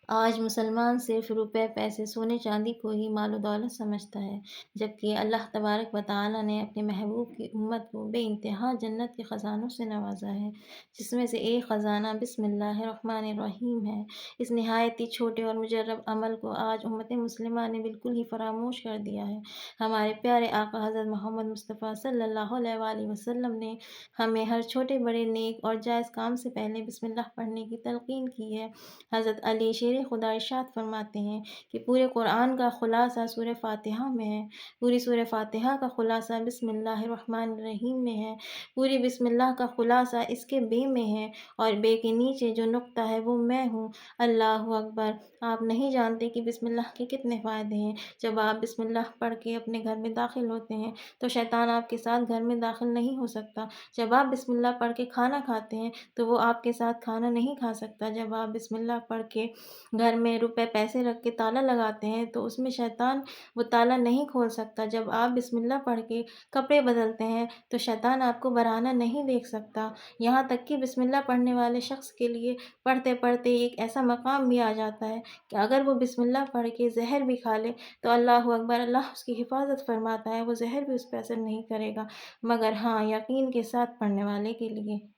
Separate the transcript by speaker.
Speaker 1: آج مسلمان صرف روپے، پیسے، سونے چاندی کو ہی مال و دولت سمجھتا ہے، جبکہ اللہ تبارک و تعالیٰ نے اپنے محبوب کی امت کو بے انتہا جنت کے خزانوں سے نوازا ہے، جس میں سے ایک خزانہ بسم اللہ الرحمن الرحیم ہے۔ اس نہایت ہی چھوٹے اور مجرب عمل کو آج امت مسلمہ نے بالکل ہی فراموش کر دیا ہے۔ ہمارے پیارے آقا حضرت محمد مصطفیٰ صلی اللہ علیہ وآلہ وسلم نے ہمیں ہر چھوٹے بڑے نیک اور جائز کام سے پہلے بسم اللہ پڑھنے کی تلقین کی ہے۔ حضرت علی شیر خدا ارشاد فرماتے ہیں کہ پورے قرآن کا خلاصہ سورہ فاتحہ میں ہے، پوری سورہ فاتحہ کا خلاصہ بسم اللہ الرحمن الرحیم میں ہے، پوری بسم اللہ کا خلاصہ اس کے بے میں ہے، اور بے کے نیچے جو نقطہ ہے وہ میں ہوں۔ اللہ اکبر! آپ نہیں جانتے کہ بسم اللہ کے کتنے فائدے ہیں۔ جب آپ بسم اللہ پڑھ کے اپنے گھر میں داخل ہوتے ہیں تو شیطان آپ کے ساتھ گھر میں داخل نہیں ہو سکتا۔ جب آپ بسم اللہ پڑھ کے کھانا کھاتے ہیں تو وہ آپ کے ساتھ کھانا نہیں کھا سکتا۔ جب آپ بسم اللہ پڑھ کے گھر میں روپے پیسے رکھ کے تالا لگاتے ہیں تو اس میں شیطان وہ تالا نہیں کھول سکتا۔ جب آپ بسم اللہ پڑھ کے کپڑے بدلتے ہیں تو شیطان آپ کو برہنہ نہیں دیکھ سکتا۔ یہاں تک کہ بسم اللہ پڑھنے والے شخص کے لیے پڑھتے پڑھتے ایک ایسا مقام بھی آ جاتا ہے کہ اگر وہ بسم اللہ پڑھ کے زہر بھی کھا لے تو اللہ اکبر، اللہ اس کی حفاظت فرماتا ہے، وہ زہر بھی اس پہ اثر نہیں کرے گا، مگر ہاں یقین کے ساتھ پڑھنے والے کے لیے۔